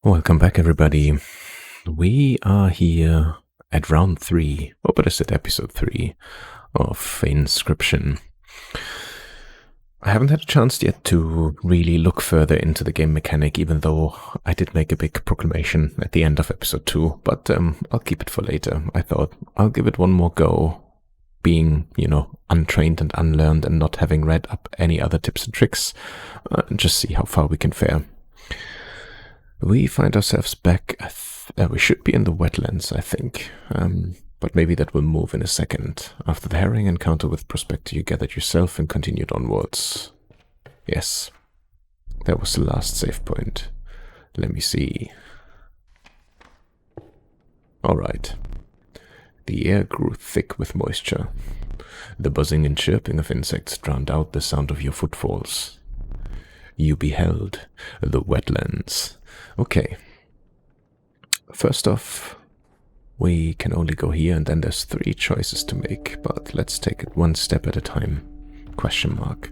Welcome back, everybody. We are here at round 3, or better said, episode 3 of Inscription. I haven't had a chance yet to really look further into the game mechanic, even though I did make a big proclamation at the end of episode 2, but I'll keep it for later. I thought I'll give it one more go, being, untrained and unlearned and not having read up any other tips and tricks, and just see how far we can fare. We find ourselves back, we should be in the wetlands, I think, but maybe that will move in a second. After the harrowing encounter with Prospector, you gathered yourself and continued onwards. Yes, that was the last save point. Let me see. Alright. The air grew thick with moisture. The buzzing and chirping of insects drowned out the sound of your footfalls. You beheld the wetlands. Okay. First off, we can only go here, and then there's 3 choices to make, but let's take it one step at a time. Question mark.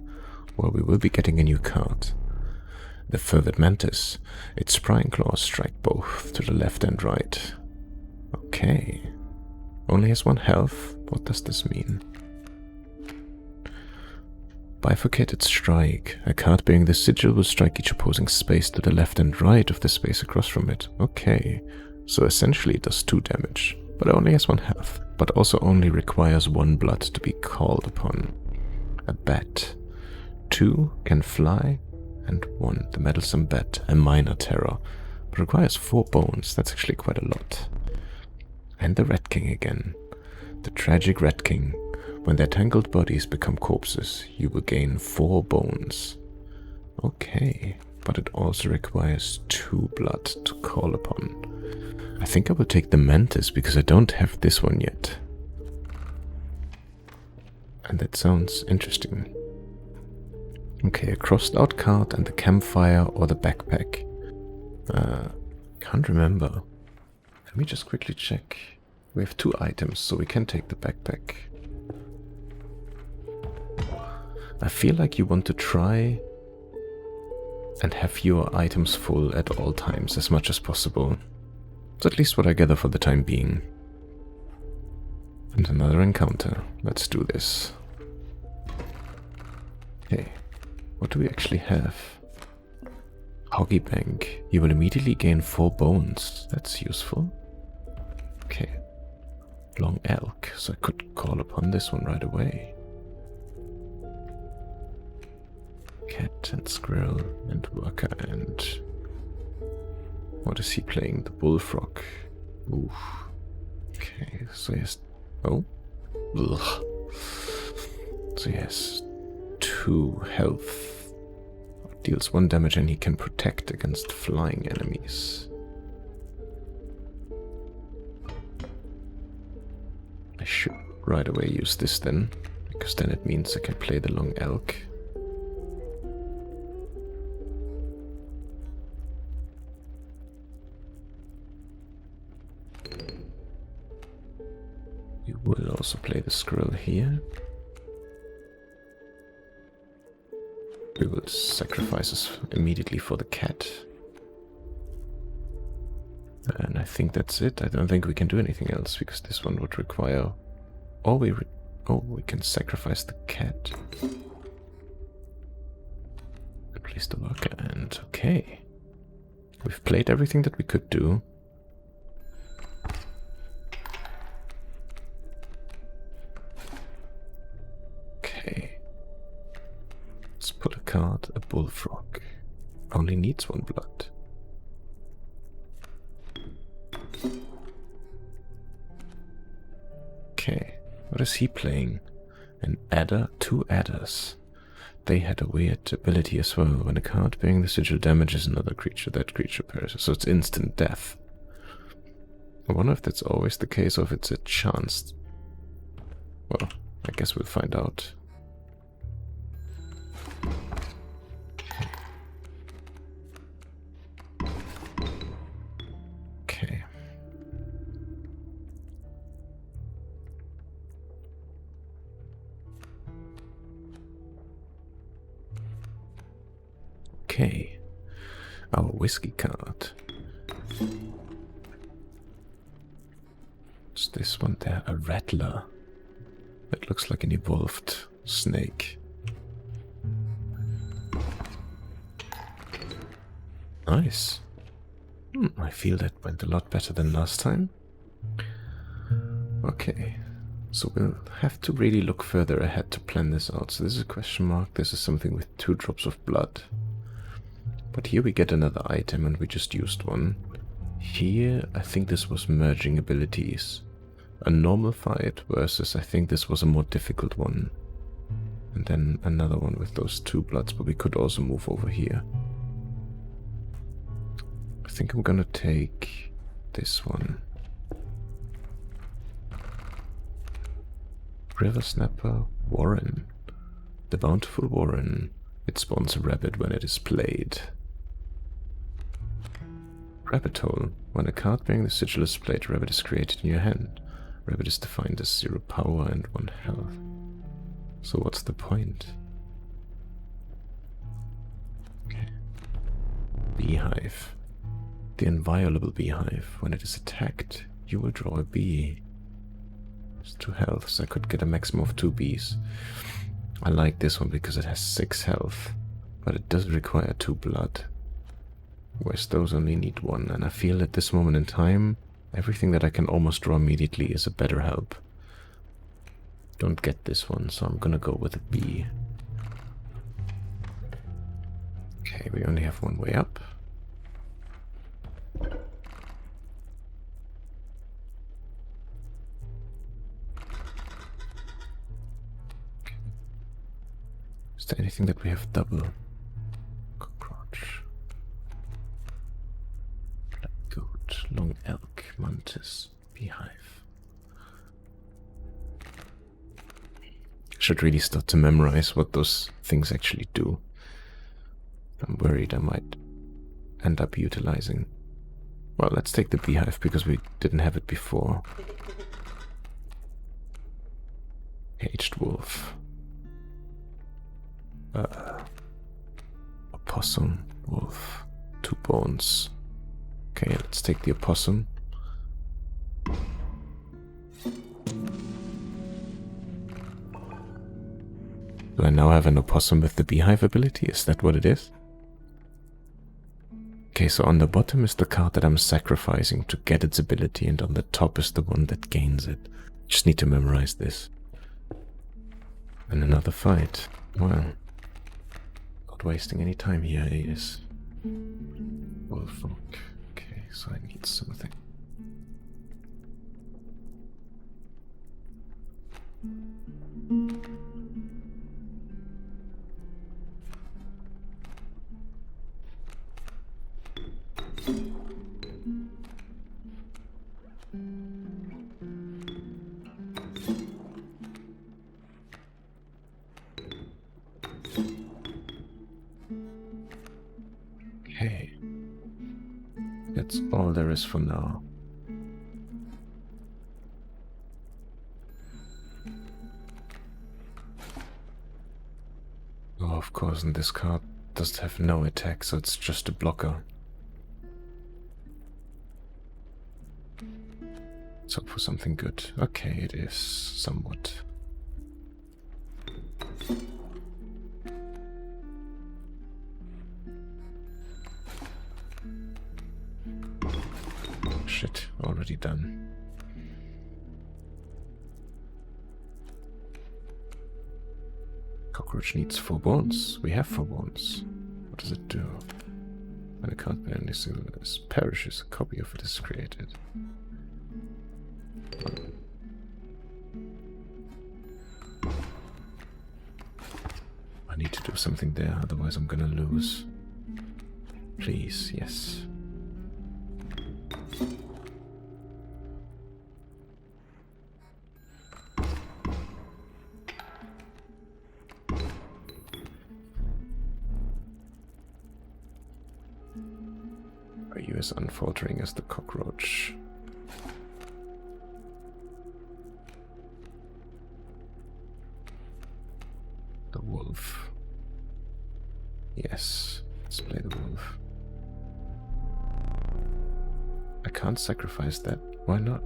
Well, we will be getting a new card. The Fervid Mantis. Its prying claws strike both to the left and right. Okay. Only has 1 health. What does this mean? Bifurcated Strike. A card bearing the sigil will strike each opposing space to the left and right of the space across from it. Okay, so essentially it does 2 damage, but it only has 1 health, but also only requires 1 blood to be called upon. A bat. 2 can fly, and 1, the meddlesome bat, a minor terror, but requires 4 bones. That's actually quite a lot. And the Rat King again. The tragic Rat King. When their tangled bodies become corpses, you will gain 4 bones. Okay, but it also requires 2 blood to call upon. I think I will take the Mantis because I don't have this one yet. And that sounds interesting. Okay, a crossed out card and the campfire or the backpack. Can't remember. Let me just quickly check. We have 2 items, so we can take the backpack. I feel like you want to try and have your items full at all times as much as possible. That's at least what I gather for the time being. And another encounter. Let's do this. Okay, what do we actually have? Hoggy Bank. You will immediately gain 4 bones. That's useful. Okay. Long Elk, so I could call upon this one right away. Cat and Squirrel and Worker and... What is he playing? The Bullfrog. Oof. Okay, so he has... Oh. Ugh. So he has 2 health. Deals 1 damage and he can protect against flying enemies. I should right away use this then, because then it means I can play the Long Elk. We will also play the Squirrel here. We will sacrifice us immediately for the cat. And I think that's it. I don't think we can do anything else, because this one would require... we can sacrifice the cat. Replace the worker, and okay. We've played everything that we could do. Okay. Let's put a card, a Bullfrog. Only needs 1 blood. Okay, what is he playing? An adder, 2 adders. They had a weird ability as well. When a card bearing the sigil damages another creature, that creature perishes. So it's instant death. I wonder if that's always the case or if it's a chance. Well, I guess we'll find out. Okay. Okay. Our whiskey card. What's this one there? A rattler. It looks like an evolved snake. Nice. I feel that went a lot better than last time. Okay. So we'll have to really look further ahead to plan this out. So this is a question mark. This is something with 2 drops of blood. But here we get another item and we just used one. Here, I think this was merging abilities. A normal fight versus I think this was a more difficult one. And then another one with those 2 bloods, but we could also move over here. I think I'm gonna take this one. River Snapper Warren. The Bountiful Warren. It spawns a rabbit when it is played. Rabbit Hole. When a card bearing the sigil is played, a rabbit is created in your hand. Rabbit is defined as 0 power and 1 health. So what's the point? Okay. Beehive. The inviolable beehive. When it is attacked, you will draw a bee. 2 health, so I could get a maximum of 2 bees. I like this one because it has 6 health, but it does require 2 blood, whereas those only need 1, and I feel at this moment in time, everything that I can almost draw immediately is a better help. Don't get this one, so I'm gonna go with a bee. Okay, we only have 1 way up. Is there anything that we have double? Cockroach. Black goat, long elk, mantis, beehive. I should really start to memorize what those things actually do. I'm worried I might end up utilizing. Well, let's take the beehive because we didn't have it before. Caged wolf. Opossum, wolf, 2 bones. Okay, let's take the opossum. Do I now have an opossum with the beehive ability? Is that what it is? Okay, so on the bottom is the card that I'm sacrificing to get its ability, and on the top is the one that gains it. Just need to memorize this. And another fight. Well, not wasting any time here is Wolfrock. Okay, so I need something. Okay. That's all there is for now. Oh, of course, and this card does have no attack, so it's just a blocker. Let's hope for something good. Okay, it is somewhat. Shit, already done. Cockroach needs 4 bones. We have 4 bones. What does it do? When a card bearing this perishes, a copy of it is created. I need to do something there, otherwise I'm gonna lose. Please, yes. Are you as unfaltering as the cockroach? The wolf. Yes, let's play the wolf. I can't sacrifice that. Why not?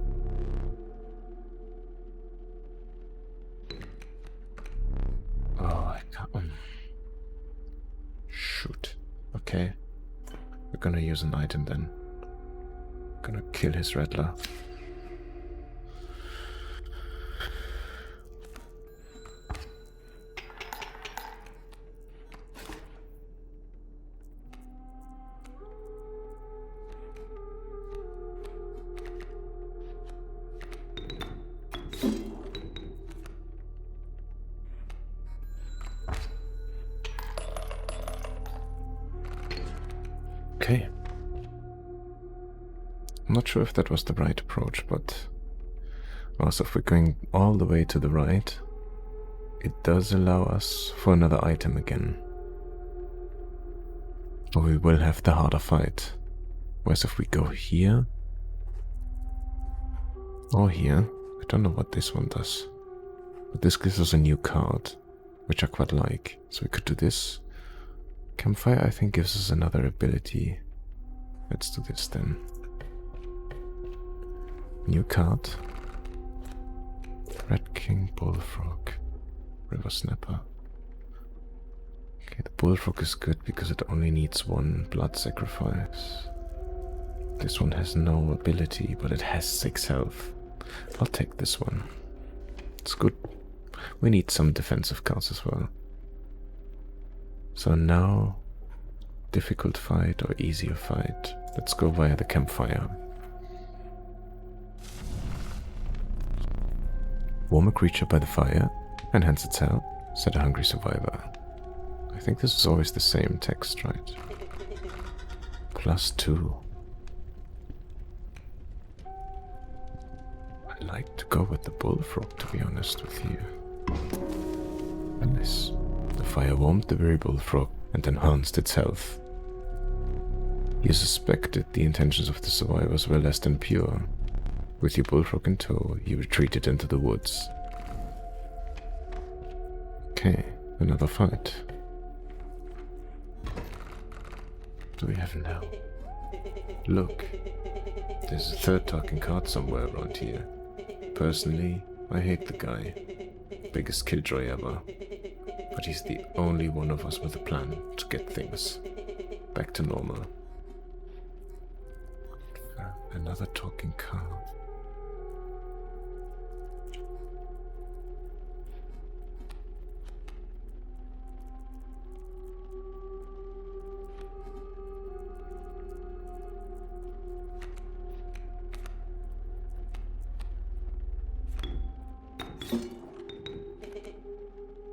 Oh, I can't. Shoot. Okay. We're gonna use an item then. Gonna kill his rattler. Okay. I'm not sure if that was the right approach, but also if we're going all the way to the right, it does allow us for another item again. Or we will have the harder fight. Whereas if we go here or here, I don't know what this one does. But this gives us a new card, which I quite like. So we could do this. Campfire, I think, gives us another ability. Let's do this then. New card. Red King, Bullfrog, River Snapper. Okay, the Bullfrog is good because it only needs one blood sacrifice. This one has no ability, but it has 6 health. I'll take this one. It's good. We need some defensive cards as well. So now, difficult fight or easier fight. Let's go via the campfire. Warm a creature by the fire, enhance its health, set a hungry survivor. I think this is always the same text, right? +2. I like to go with the Bullfrog, to be honest with you. Nice. The fire warmed the very Bullfrog and enhanced its health. You suspected the intentions of the survivors were less than pure. With your Bullfrog in tow, you retreated into the woods. Okay, another fight. What do we have now? Look, there's a third talking card somewhere around here. Personally, I hate the guy. Biggest killjoy ever. But he's the only one of us with a plan to get things back to normal. Another talking card.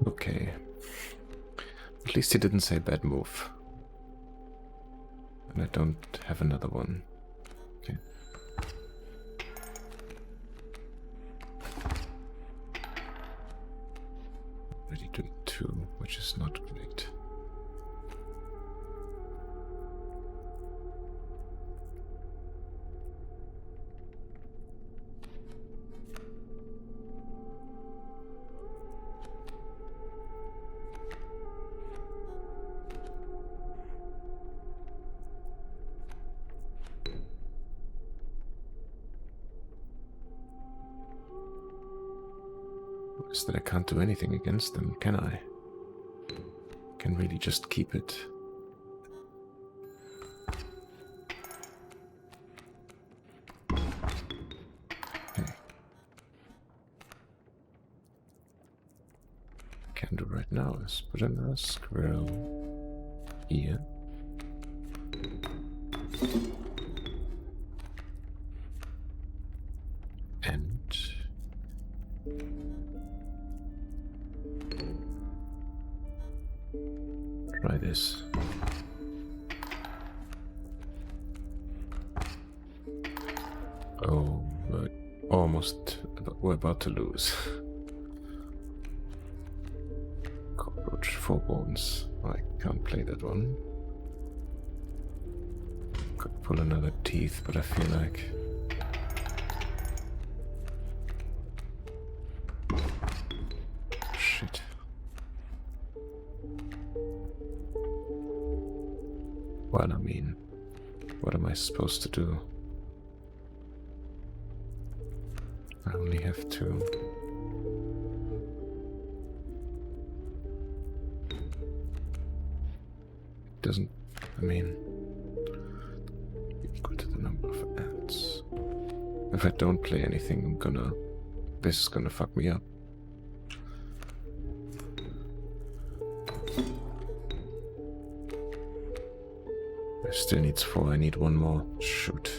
Okay. At least he didn't say bad move. And I don't have another one. Okay. Already doing 2, which is not great. Is that I can't do anything against them, can I? Can really just keep it. Okay. Can do right now is put in a squirrel here. And try this. Oh, but we're about to lose. Cockroach 4 bones. I can't play that one. Could pull another teeth, but I feel like shit. Well, I mean, what am I supposed to do? I only have two. Doesn't, I mean, equal to the number of ants. If I don't play anything, this is gonna fuck me up. I still needs 4, I need one more. Shoot.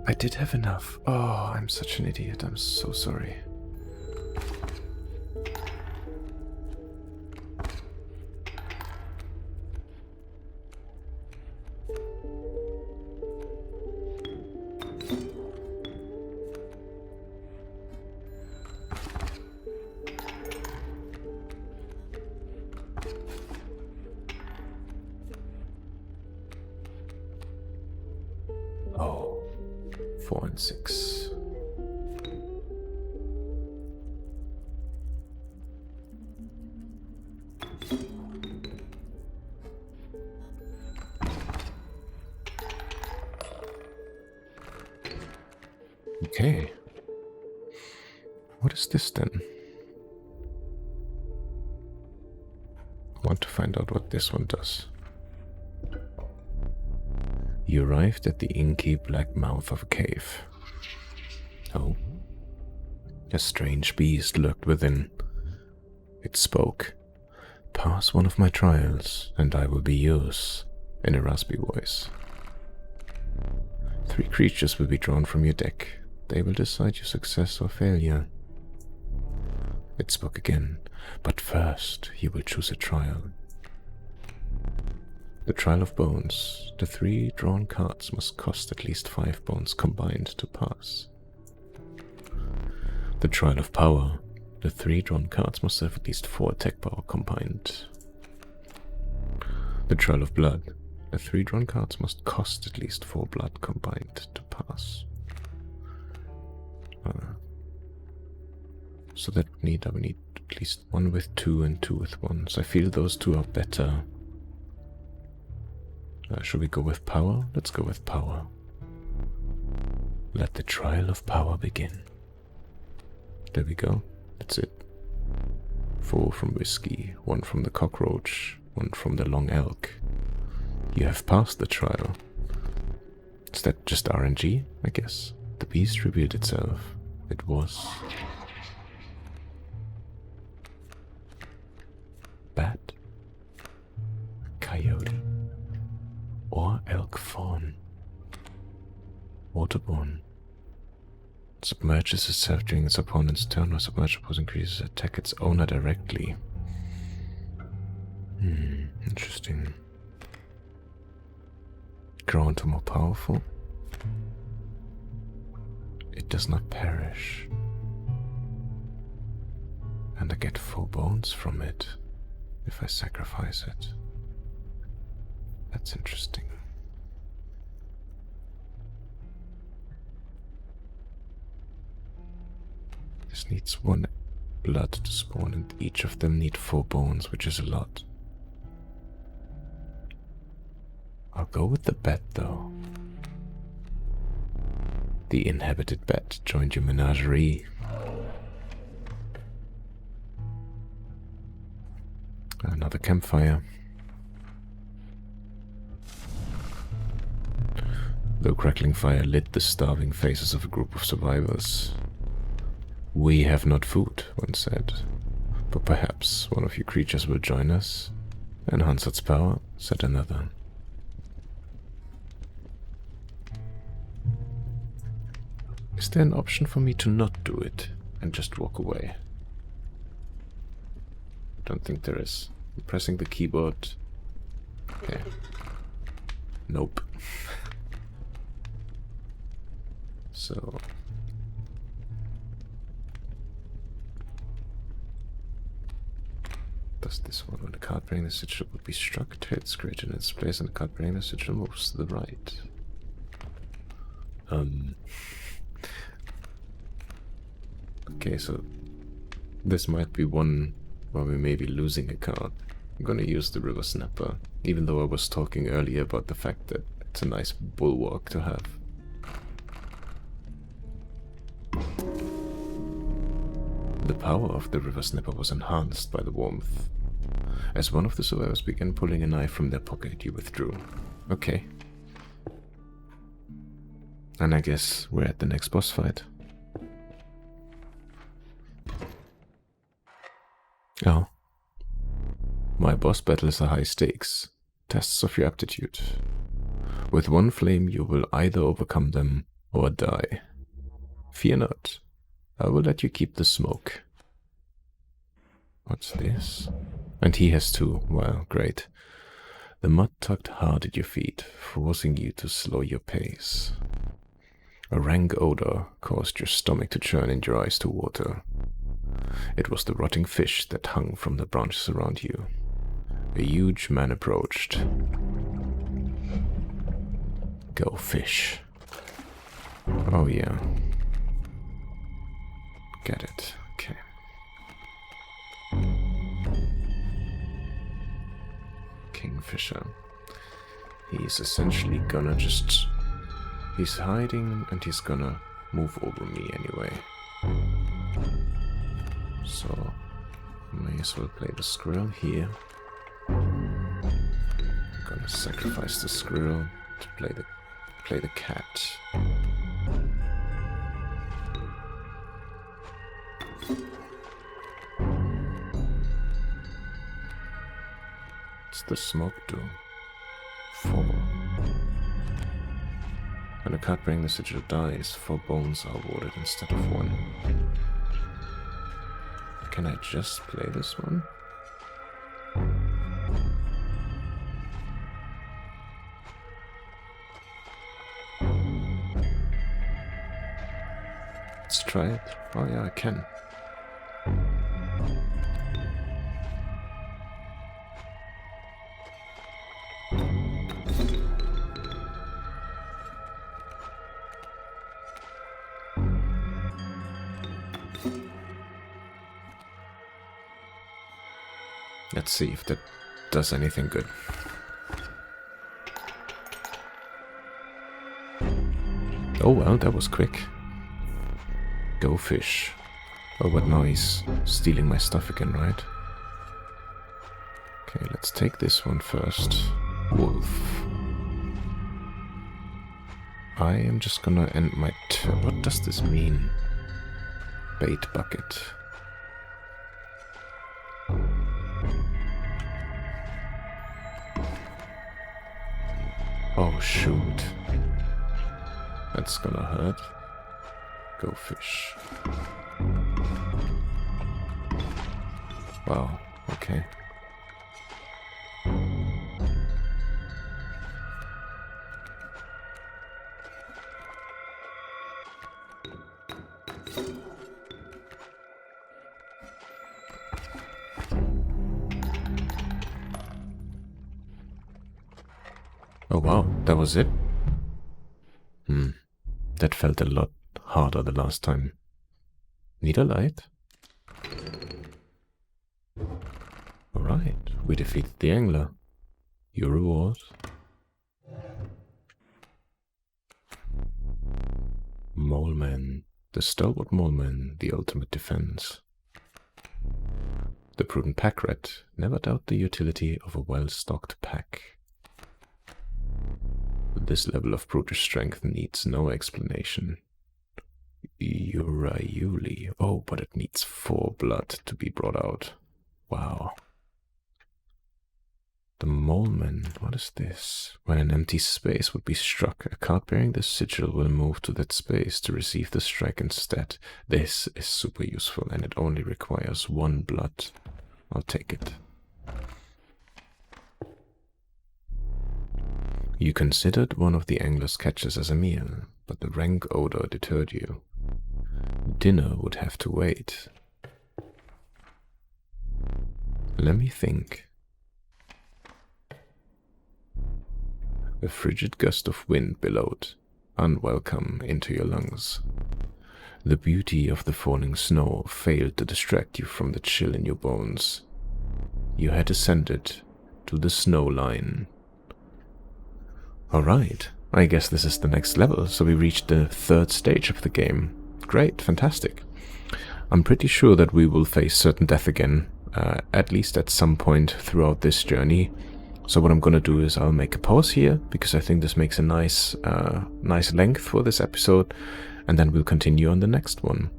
I did have enough. Oh, I'm such an idiot. I'm so sorry. Oh, 4 and 6. Okay. What is this then? I want to find out what this one does. You arrived at the inky black mouth of a cave. Oh. A strange beast lurked within. It spoke. Pass one of my trials, and I will be yours, in a raspy voice. 3 creatures will be drawn from your deck. They will decide your success or failure. It spoke again, but first you will choose a trial. The Trial of Bones. The 3 drawn cards must cost at least 5 bones combined to pass. The Trial of Power. The 3 drawn cards must have at least 4 attack power combined. The Trial of Blood. The 3 drawn cards must cost at least 4 blood combined to pass. So that I would need at least 1 with 2 and 2 with 1. So I feel those 2 are better. Should we go with power? Let's go with power. Let the trial of power begin. There we go. That's it. 4 from whiskey, 1 from the cockroach, 1 from the long elk. You have passed the trial. Is that just RNG, I guess? The beast revealed itself. It was... bat? Coyote? Or elk fawn? Waterborne. Submerges itself during its opponent's turn, or submerged opposing creatures attack its owner directly. Interesting. Grow into more powerful. It does not perish. And I get 4 bones from it if I sacrifice it. That's interesting. This needs 1 blood to spawn, and each of them need 4 bones, which is a lot. I'll go with the bat, though. The inhabited bat joined your menagerie. Another campfire. The crackling fire lit the starving faces of a group of survivors. We have not food, one said, but perhaps one of you creatures will join us. Enhance its power, said another. Is there an option for me to not do it and just walk away? I don't think there is. I'm pressing the keyboard. Okay. Nope. So... does this one? When the card bearing the sigil would be struck, it hits, created in its place, and the card bearing the sigil moves to the right. Okay, so this might be one where we may be losing a card. I'm gonna use the River Snapper, even though I was talking earlier about the fact that it's a nice bulwark to have. The power of the River Snapper was enhanced by the warmth. As one of the survivors began pulling a knife from their pocket, you withdrew. Okay. And I guess we're at the next boss fight. Oh. My boss battles are high stakes, tests of your aptitude. With one flame you will either overcome them or die. Fear not, I will let you keep the smoke. What's this? And he has two, well, great. The mud tugged hard at your feet, forcing you to slow your pace. A rank odor caused your stomach to churn and your eyes to water. It was the rotting fish that hung from the branches around you. A huge man approached. Go fish. Oh yeah. Get it. Okay. Kingfisher. He's essentially gonna just... He's hiding and he's gonna move over me anyway. So, may as well play the squirrel here. I'm gonna sacrifice the squirrel to play the cat. What's the smoke do? 4. When a card bearing the sigil dies, 4 bones are awarded instead of 1. Can I just play this one? Let's try it. Oh yeah, I can. Let's see if that does anything good. Oh well, that was quick. Go fish. Oh, what noise? Stealing my stuff again, right? Okay, let's take this one first. Wolf. I am just gonna end my turn. What does this mean? Bait bucket. Oh shoot. That's gonna hurt. Go fish. Wow, okay. Oh wow, that was it? That felt a lot harder the last time. Need a light? Alright, we defeated the angler. Your reward. Moleman. The stalwart moleman, the ultimate defense. The prudent pack rat. Never doubt the utility of a well-stocked pack. This level of brutish strength needs no explanation. Urayuli. Oh, but it needs 4 blood to be brought out. Wow. The Moleman. What is this? When an empty space would be struck, a card bearing the sigil will move to that space to receive the strike instead. This is super useful and it only requires 1 blood. I'll take it. You considered one of the angler's catches as a meal, but the rank odor deterred you. Dinner would have to wait. Let me think. A frigid gust of wind billowed, unwelcome, into your lungs. The beauty of the falling snow failed to distract you from the chill in your bones. You had ascended to the snow line. Alright, I guess this is the next level, so we reached the 3rd stage of the game. Great, fantastic. I'm pretty sure that we will face certain death again, at least at some point throughout this journey. So what I'm gonna do is I'll make a pause here, because I think this makes a nice length for this episode, and then we'll continue on the next one.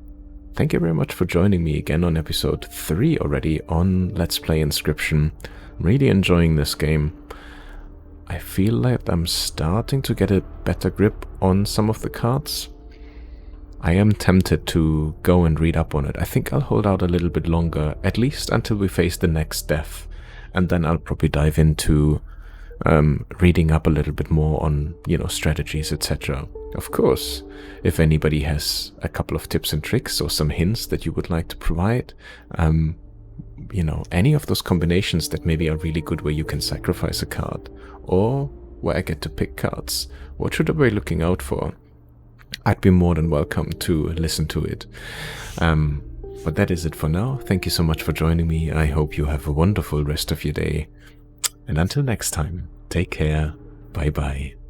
Thank you very much for joining me again on episode 3 already on Let's Play Inscryption. I'm really enjoying this game. I feel like I'm starting to get a better grip on some of the cards. I am tempted to go and read up on it. I think I'll hold out a little bit longer, at least until we face the next death. And then I'll probably dive into reading up a little bit more on, strategies, etc. Of course, if anybody has a couple of tips and tricks or some hints that you would like to provide, any of those combinations that maybe are really good where you can sacrifice a card, or where I get to pick cards, what should I be looking out for? I'd be more than welcome to listen to it. But that is it for now. Thank you so much for joining me. I hope you have a wonderful rest of your day. And until next time, take care. Bye bye.